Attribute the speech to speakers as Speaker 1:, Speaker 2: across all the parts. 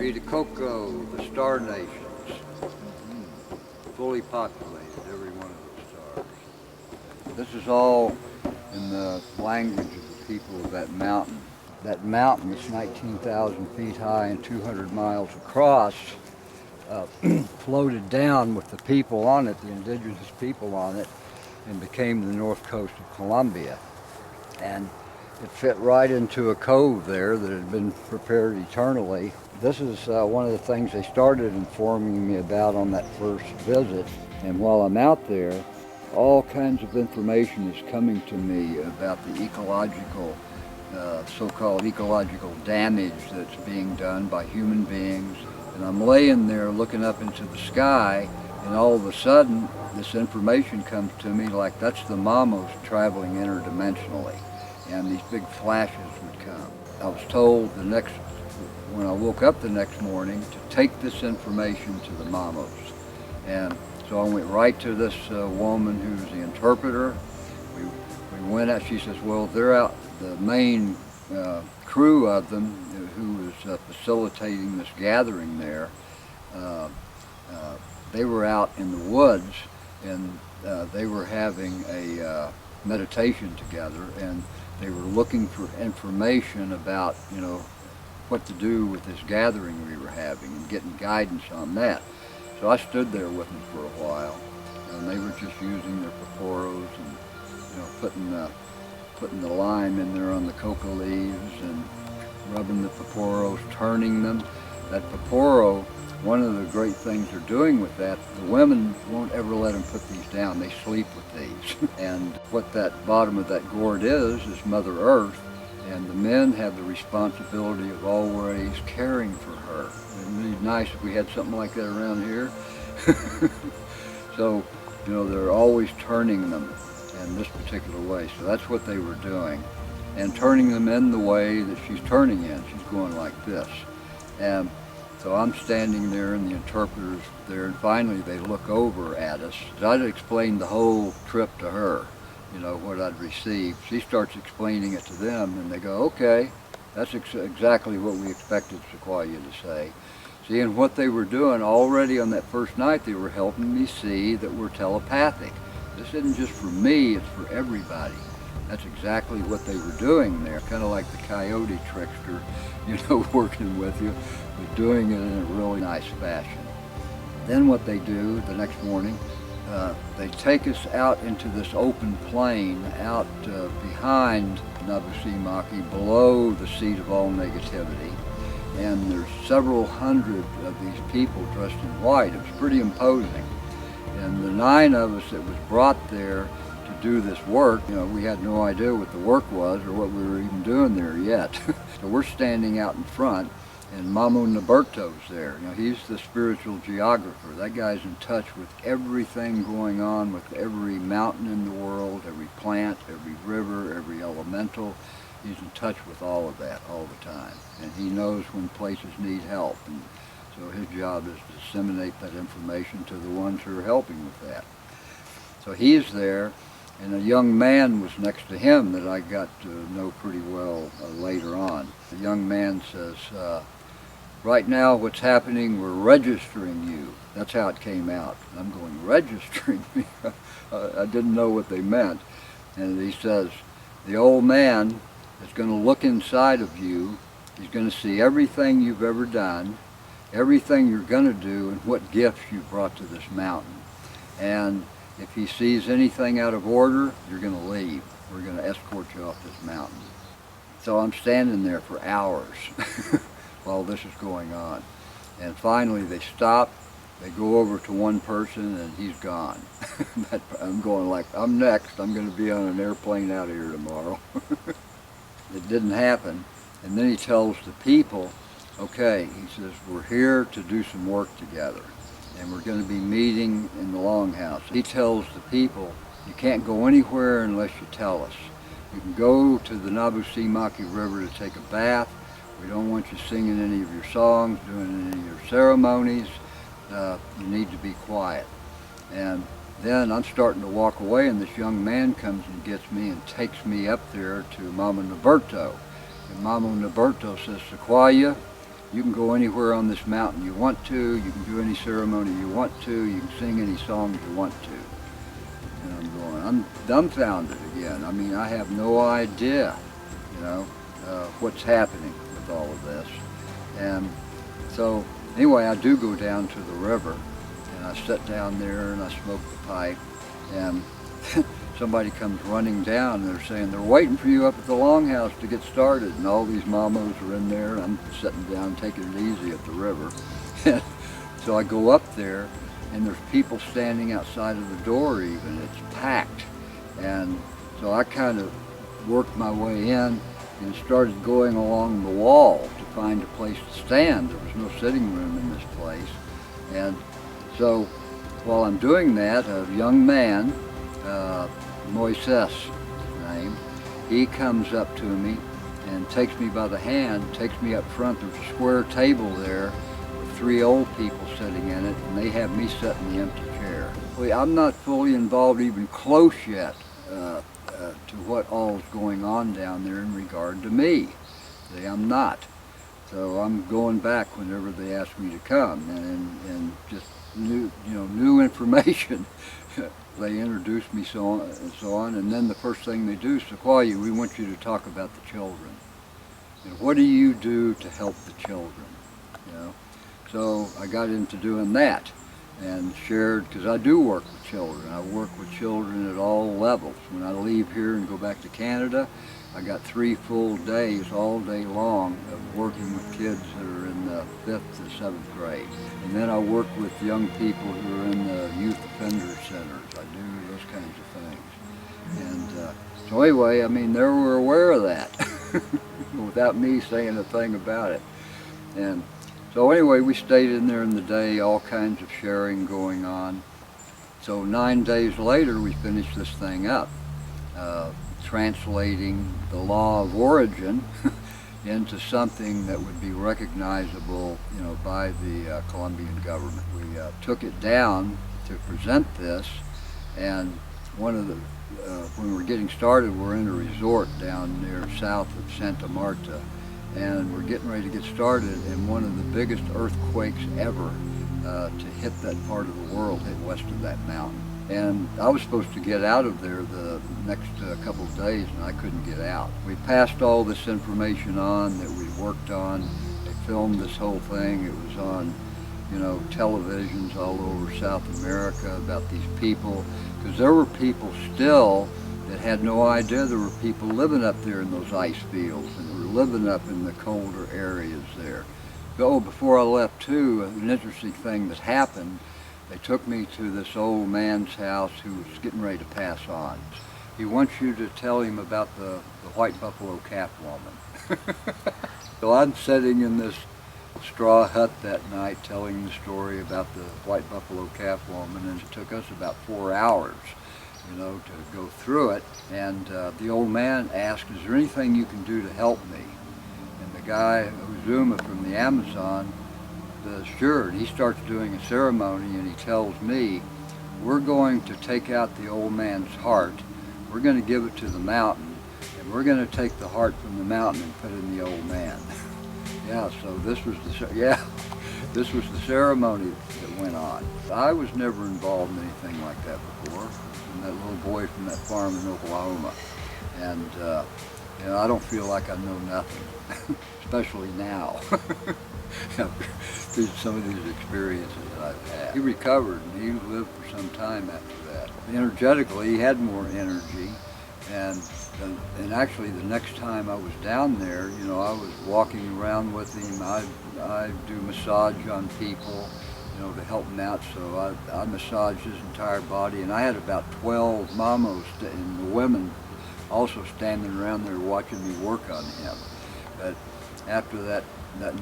Speaker 1: Vita Coco, the Star Nations, fully populated, every one of those stars. This is all in the language of the people of that mountain. That mountain is 19,000 feet high and 200 miles across, floated down with the people on it, the indigenous people on it, and became the north coast of Colombia. And it fit right into a cove there that had been prepared eternally. This is one of the things they started informing me about on that first visit. And while I'm out there, all kinds of information is coming to me about the ecological, so-called ecological damage that's being done by human beings. And I'm laying there looking up into the sky, and all of a sudden this information comes to me like that's the Mamos traveling interdimensionally, and these big flashes would come. I was told when I woke up the next morning to take this information to the Mamos. And so I went right to this woman who's the interpreter. We went out, she says, well, they're out, the main crew of them who was facilitating this gathering there, they were out in the woods, and they were having a meditation together, and they were looking for information about, what to do with this gathering we were having and getting guidance on that. So I stood there with them for a while, and they were just using their paporos and, putting the lime in there on the coca leaves and rubbing the paporos, turning them. That paporo, one of the great things they're doing with that, the women won't ever let them put these down. They sleep with these. And what that bottom of that gourd is Mother Earth, and the men have the responsibility of always caring for her. It'd be nice if we had something like that around here. So, they're always turning them in this particular way. So that's what they were doing, and turning them in the way that she's turning in. She's going like this. And so I'm standing there, and the interpreter's there, and finally they look over at us. I'd explained the whole trip to her, what I'd received. She starts explaining it to them, and they go, okay, that's exactly what we expected Sequoia to say. See, and what they were doing already on that first night, they were helping me see that we're telepathic. This isn't just for me, it's for everybody. That's exactly what they were doing there, kind of like the coyote trickster, working with you, but doing it in a really nice fashion. Then what they do the next morning, they take us out into this open plain out behind Nabusimaki, below the seat of all negativity. And there's several hundred of these people dressed in white. It was pretty imposing. And the 9 of us that was brought there to do this work, we had no idea what the work was or what we were even doing there yet. So we're standing out in front, and Mamo Naberto's there. He's the spiritual geographer. That guy's in touch with everything going on with every mountain in the world, every plant, every river, every elemental. He's in touch with all of that all the time. And he knows when places need help. And so his job is to disseminate that information to the ones who are helping with that. So he's there, and a young man was next to him that I got to know pretty well later on. The young man says, right now what's happening, we're registering you. That's how it came out. I'm going, registering me? I didn't know what they meant. And he says, the old man is going to look inside of you. He's going to see everything you've ever done, everything you're going to do, and what gifts you brought to this mountain. And if he sees anything out of order, you're going to leave. We're going to escort you off this mountain. So I'm standing there for hours while this is going on. And finally they stop, they go over to one person, and he's gone. I'm going like, I'm next. I'm going to be on an airplane out of here tomorrow. It didn't happen. And then he tells the people, okay, he says, we're here to do some work together, and we're going to be meeting in the longhouse. He tells the people, you can't go anywhere unless you tell us. You can go to the Nabusimaki River to take a bath. We don't want you singing any of your songs, doing any of your ceremonies. You need to be quiet. And then I'm starting to walk away, and this young man comes and gets me and takes me up there to Mamo Naberto. And Mamo Naberto says, Sequoia, You can go anywhere on this mountain you want to. You can do any ceremony you want to. You can sing any songs you want to. And I'm going, I'm dumbfounded again. I mean, I have no idea, what's happening with all of this. And so, anyway, I do go down to the river, and I sit down there and I smoke the pipe, and somebody comes running down, and they're saying they're waiting for you up at the longhouse to get started, and all these mamos are in there, and I'm sitting down taking it easy at the river. So I go up there, and there's people standing outside of the door even. It's packed. And so I kind of worked my way in and started going along the wall to find a place to stand. There was no sitting room in this place. And so while I'm doing that, a young man, Moises, his name, he comes up to me and takes me by the hand, takes me up front. There's a square table there with 3 old people sitting in it, and they have me sit in the empty chair. I'm not fully involved, even close yet, to what all is going on down there in regard to me. See, I'm not. So I'm going back whenever they ask me to come, and just new information. They introduce me so on, and then the first thing they do is, Sequoia, we want you to talk about the children. What do you do to help the children? So I got into doing that and shared, because I do work with children. I work with children at all levels. When I leave here and go back to Canada, I got 3 full days, all day long, of working with kids that are in the 5th to 7th grade. And then I work with young people who are in the youth offender centers. I do those kinds of things. And so anyway, I mean, they were aware of that without me saying a thing about it. And so anyway, we stayed in there in the day, all kinds of sharing going on. So 9 days later, we finished this thing up, translating the law of origin into something that would be recognizable, by the Colombian government. We took it down to present this, and one of the, when we were getting started, we're in a resort down near south of Santa Marta, and we're getting ready to get started, and one of the biggest earthquakes ever to hit that part of the world hit west of that mountain. And I was supposed to get out of there the next couple of days, and I couldn't get out. We passed all this information on that we worked on. They filmed this whole thing. It was on, televisions all over South America about these people, because there were people still that had no idea there were people living up there in those ice fields, and were living up in the colder areas there. Oh, before I left too, an interesting thing that happened, they took me to this old man's house who was getting ready to pass on. He wants you to tell him about the white buffalo calf woman. So I'm sitting in this straw hut that night telling the story about the white buffalo calf woman, and it took us about 4 hours, to go through it. And the old man asked, is there anything you can do to help me? And the guy, Uzuma from the Amazon, sure, and he starts doing a ceremony, and he tells me, we're going to take out the old man's heart, we're going to give it to the mountain, and we're going to take the heart from the mountain and put it in the old man. Yeah, so this was the ceremony that went on. I was never involved in anything like that before. I'm that little boy from that farm in Oklahoma, and I don't feel like I know nothing, especially now. Some of these experiences that I've had. He recovered, and he lived for some time after that. Energetically, he had more energy, and actually the next time I was down there, I was walking around with him. I do massage on people, to help him out. So I massaged his entire body, and I had about 12 mamos and the women also standing around there watching me work on him. But after that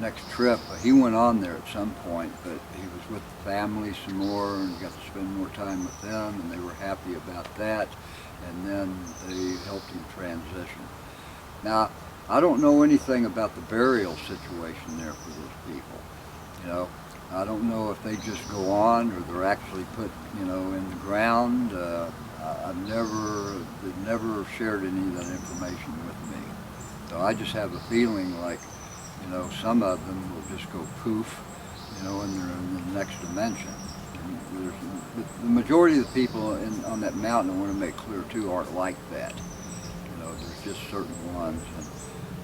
Speaker 1: next trip, he went on there at some point, but he was with the family some more and got to spend more time with them, and they were happy about that, and then they helped him transition. Now, I don't know anything about the burial situation there for those people. I don't know if they just go on or they're actually put, in the ground. They've never shared any of that information with me. So I just have a feeling like, some of them will just go poof, and they're in the next dimension. And the majority of the people on that mountain, I want to make clear too, aren't like that. There's just certain ones, and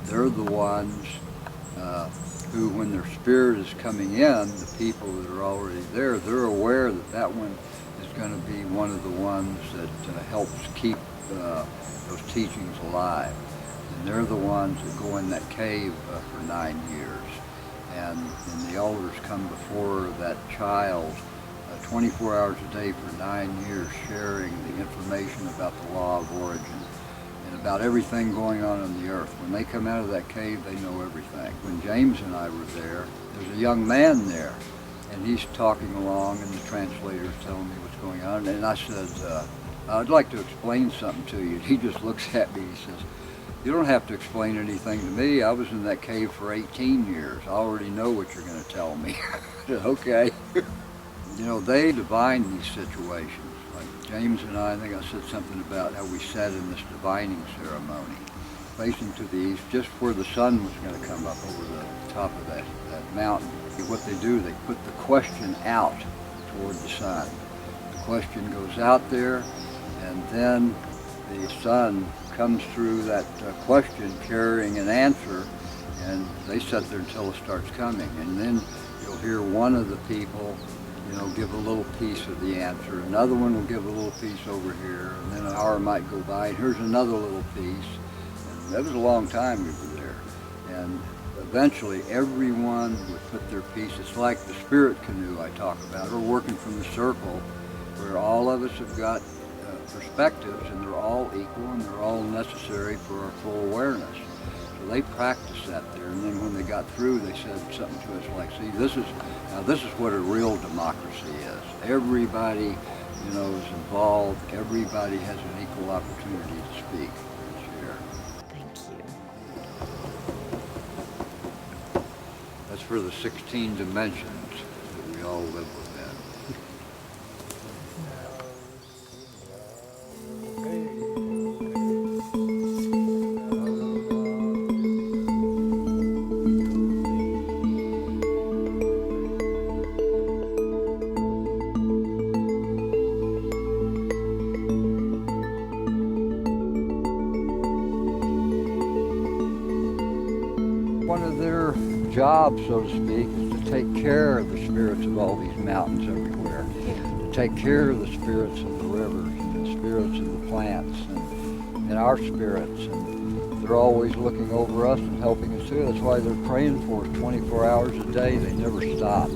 Speaker 1: they're the ones who, when their spirit is coming in, the people that are already there, they're aware that that one is going to be one of the ones that helps keep those teachings alive. And they're the ones that go in that cave for 9 years. And the elders come before that child 24 hours a day for 9 years, sharing the information about the law of origin and about everything going on the earth. When they come out of that cave, they know everything. When James and I were there, there's a young man there, and he's talking along, and the translator's telling me what's going on. And I said, I'd like to explain something to you. He just looks at me, he says, you don't have to explain anything to me. I was in that cave for 18 years. I already know what you're going to tell me. I said, okay. They divine these situations. Like James and I think I said something about how we sat in this divining ceremony, facing to the east, just where the sun was going to come up over the top of that mountain. What they do, they put the question out toward the sun. The question goes out there, and then the sun comes through that question carrying an answer, and they sit there until it starts coming. And then you'll hear one of the people give a little piece of the answer. Another one will give a little piece over here, and then an hour might go by, and here's another little piece. And that was a long time we were there. And eventually, everyone would put their piece. It's like the spirit canoe I talk about, or working from the circle, where all of us have got perspectives, and they're all equal, and they're all necessary for our full awareness. So they practiced that there, and then when they got through, they said something to us like, see, this is what a real democracy is. Everybody, is involved. Everybody has an equal opportunity to speak and share.
Speaker 2: Thank you.
Speaker 1: That's for the 16 dimensions that we all live within. One of their jobs, so to speak, is to take care of the spirits of all these mountains everywhere. To take care of the spirits of the rivers and the spirits of the plants and our spirits. And they're always looking over us and helping us too. That's why they're praying for us 24 hours a day. They never stop.